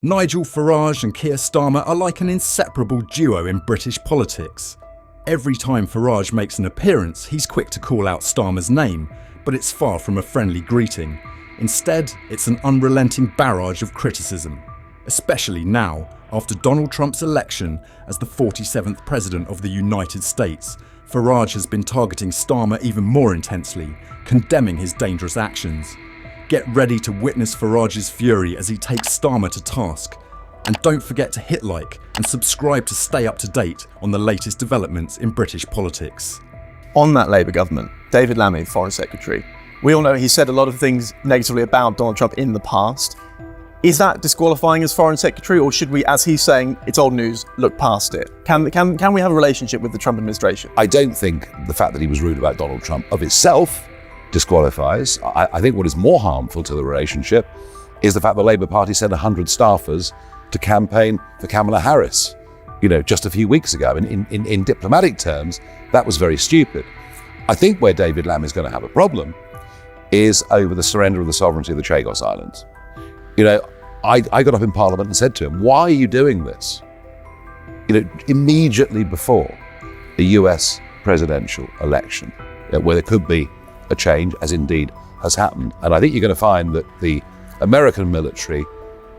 Nigel Farage and Keir Starmer are like an inseparable duo in British politics. Every time Farage makes an appearance, he's quick to call out Starmer's name, but it's far from a friendly greeting. Instead, it's an unrelenting barrage of criticism, especially now, after Donald Trump's election as the 47th President of the United States. Farage has been targeting Starmer even more intensely, condemning his dangerous actions. Get ready to witness Farage's fury as he takes Starmer to task. And don't forget to hit like and subscribe to stay up to date on the latest developments in British politics. On that Labour government, David Lammy, Foreign Secretary, we all know he said a lot of things negatively about Donald Trump in the past. Is that disqualifying as Foreign Secretary, or should we, as he's saying, it's old news, look past it? Can we have a relationship with the Trump administration? I don't think the fact that he was rude about Donald Trump of itself disqualifies. I think what is more harmful to the relationship is the fact the Labour Party sent 100 staffers to campaign for Kamala Harris, just a few weeks ago. In diplomatic terms, that was very stupid. I think where David Lammy is going to have a problem is over the surrender of the sovereignty of the Chagos Islands. I got up in Parliament and said to him, why are you doing this? Immediately before the US presidential election, where there could be a change, as indeed has happened. And I think you're going to find that the American military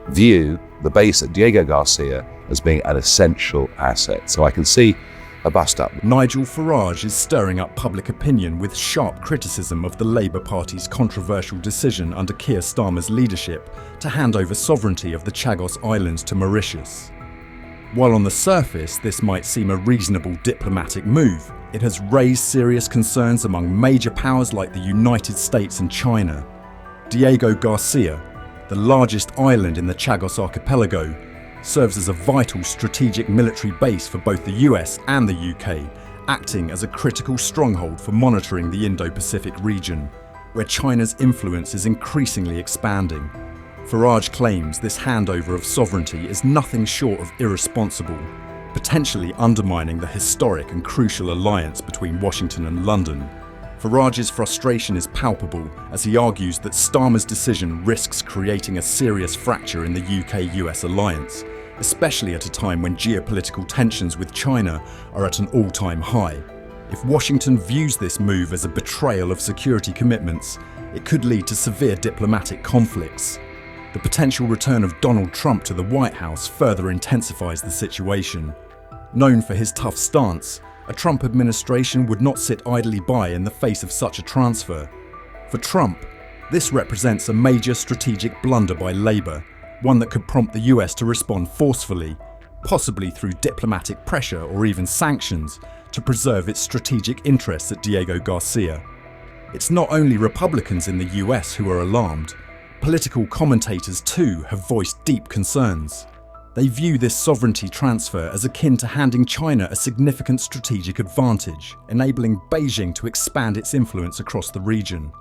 view the base at Diego Garcia as being an essential asset. So I can see a bust up. Nigel Farage is stirring up public opinion with sharp criticism of the Labour Party's controversial decision under Keir Starmer's leadership to hand over sovereignty of the Chagos Islands to Mauritius. While on the surface this might seem a reasonable diplomatic move, it has raised serious concerns among major powers like the United States and China. Diego Garcia, the largest island in the Chagos archipelago, serves as a vital strategic military base for both the US and the UK, acting as a critical stronghold for monitoring the Indo-Pacific region, where China's influence is increasingly expanding. Farage claims this handover of sovereignty is nothing short of irresponsible, potentially undermining the historic and crucial alliance between Washington and London. Farage's frustration is palpable as he argues that Starmer's decision risks creating a serious fracture in the UK-US alliance, especially at a time when geopolitical tensions with China are at an all-time high. If Washington views this move as a betrayal of security commitments, it could lead to severe diplomatic conflicts. The potential return of Donald Trump to the White House further intensifies the situation. Known for his tough stance, a Trump administration would not sit idly by in the face of such a transfer. For Trump, this represents a major strategic blunder by Labour, one that could prompt the US to respond forcefully, possibly through diplomatic pressure or even sanctions, to preserve its strategic interests at Diego Garcia. It's not only Republicans in the US who are alarmed. Political commentators too have voiced deep concerns. They view this sovereignty transfer as akin to handing China a significant strategic advantage, enabling Beijing to expand its influence across the region.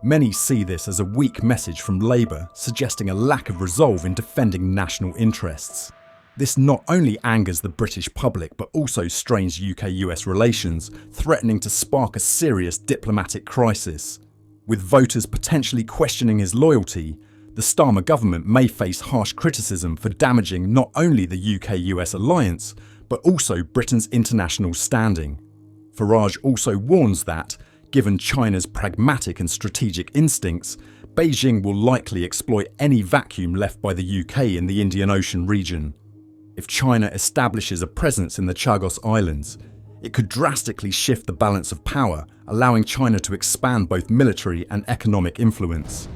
Many see this as a weak message from Labour, suggesting a lack of resolve in defending national interests. This not only angers the British public but also strains UK-US relations, threatening to spark a serious diplomatic crisis. With voters potentially questioning his loyalty, the Starmer government may face harsh criticism for damaging not only the UK-US alliance, but also Britain's international standing. Farage also warns that, given China's pragmatic and strategic instincts, Beijing will likely exploit any vacuum left by the UK in the Indian Ocean region. If China establishes a presence in the Chagos Islands, it could drastically shift the balance of power, allowing China to expand both military and economic influence.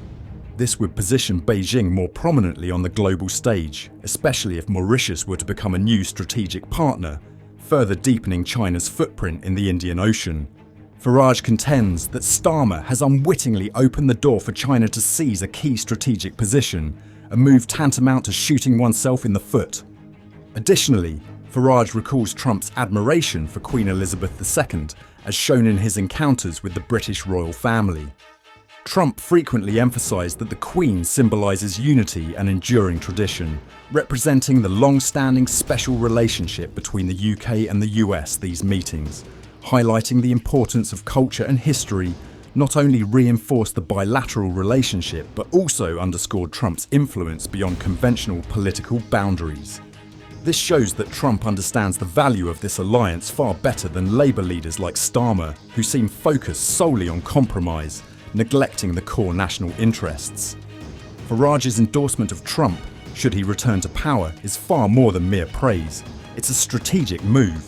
This would position Beijing more prominently on the global stage, especially if Mauritius were to become a new strategic partner, further deepening China's footprint in the Indian Ocean. Farage contends that Starmer has unwittingly opened the door for China to seize a key strategic position, a move tantamount to shooting oneself in the foot. Additionally, Farage recalls Trump's admiration for Queen Elizabeth II, as shown in his encounters with the British royal family. Trump frequently emphasised that the Queen symbolises unity and enduring tradition, representing the long-standing special relationship between the UK and the US these meetings, highlighting the importance of culture and history, not only reinforced the bilateral relationship, but also underscored Trump's influence beyond conventional political boundaries. This shows that Trump understands the value of this alliance far better than Labour leaders like Starmer, who seem focused solely on compromise, neglecting the core national interests. Farage's endorsement of Trump, should he return to power, is far more than mere praise. It's a strategic move.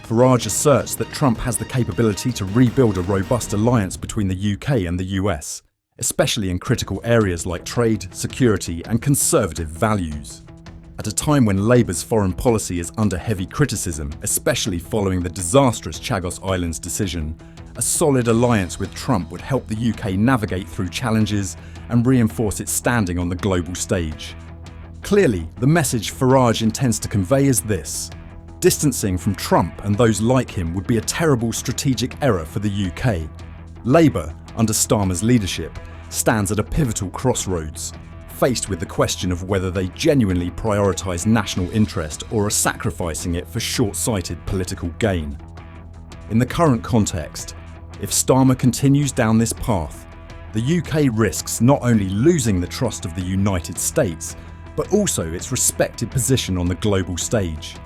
Farage asserts that Trump has the capability to rebuild a robust alliance between the UK and the US, especially in critical areas like trade, security, and conservative values. At a time when Labour's foreign policy is under heavy criticism, especially following the disastrous Chagos Islands decision, a solid alliance with Trump would help the UK navigate through challenges and reinforce its standing on the global stage. Clearly, the message Farage intends to convey is this: distancing from Trump and those like him would be a terrible strategic error for the UK. Labour, under Starmer's leadership, stands at a pivotal crossroads, faced with the question of whether they genuinely prioritise national interest or are sacrificing it for short-sighted political gain. In the current context, if Starmer continues down this path, the UK risks not only losing the trust of the United States, but also its respected position on the global stage.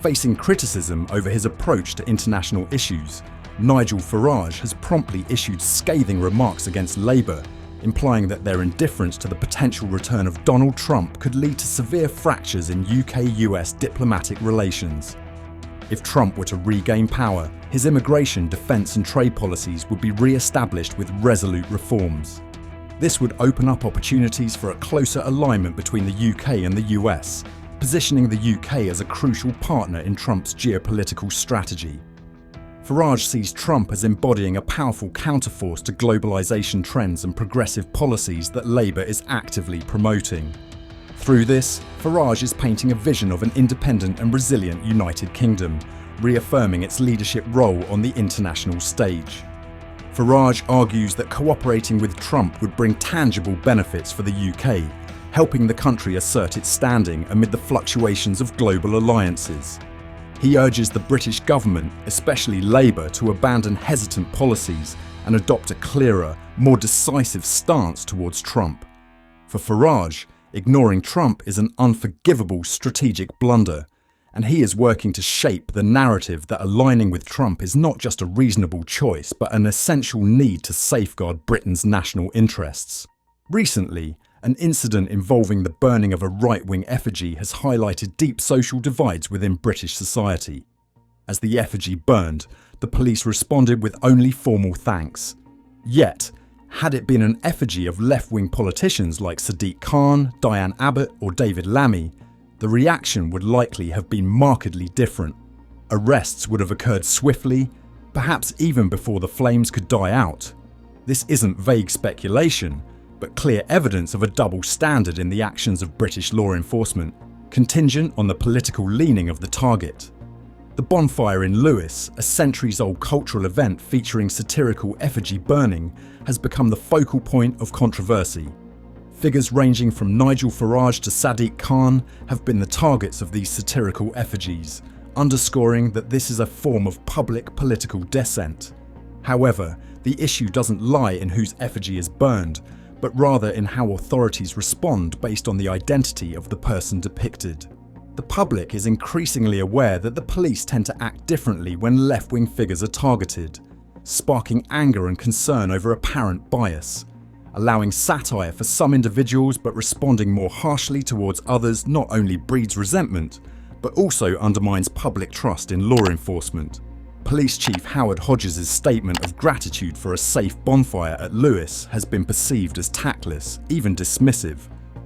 Facing criticism over his approach to international issues, Nigel Farage has promptly issued scathing remarks against Labour, implying that their indifference to the potential return of Donald Trump could lead to severe fractures in UK-US diplomatic relations. If Trump were to regain power, his immigration, defence and trade policies would be re-established with resolute reforms. This would open up opportunities for a closer alignment between the UK and the US, positioning the UK as a crucial partner in Trump's geopolitical strategy. Farage sees Trump as embodying a powerful counterforce to globalisation trends and progressive policies that Labour is actively promoting. Through this, Farage is painting a vision of an independent and resilient United Kingdom, reaffirming its leadership role on the international stage. Farage argues that cooperating with Trump would bring tangible benefits for the UK, helping the country assert its standing amid the fluctuations of global alliances. He urges the British government, especially Labour, to abandon hesitant policies and adopt a clearer, more decisive stance towards Trump. For Farage, ignoring Trump is an unforgivable strategic blunder, and he is working to shape the narrative that aligning with Trump is not just a reasonable choice, but an essential need to safeguard Britain's national interests. Recently, an incident involving the burning of a right-wing effigy has highlighted deep social divides within British society. As the effigy burned, the police responded with only formal thanks. Yet, had it been an effigy of left-wing politicians like Sadiq Khan, Diane Abbott or David Lammy, the reaction would likely have been markedly different. Arrests would have occurred swiftly, perhaps even before the flames could die out. This isn't vague speculation, but clear evidence of a double standard in the actions of British law enforcement, contingent on the political leaning of the target. The bonfire in Lewes, a centuries-old cultural event featuring satirical effigy burning, has become the focal point of controversy. Figures ranging from Nigel Farage to Sadiq Khan have been the targets of these satirical effigies, underscoring that this is a form of public political dissent. However, the issue doesn't lie in whose effigy is burned, but rather in how authorities respond based on the identity of the person depicted. The public is increasingly aware that the police tend to act differently when left-wing figures are targeted, sparking anger and concern over apparent bias. Allowing satire for some individuals but responding more harshly towards others not only breeds resentment, but also undermines public trust in law enforcement. Police Chief Howard Hodges' statement of gratitude for a safe bonfire at Lewes has been perceived as tactless, even dismissive.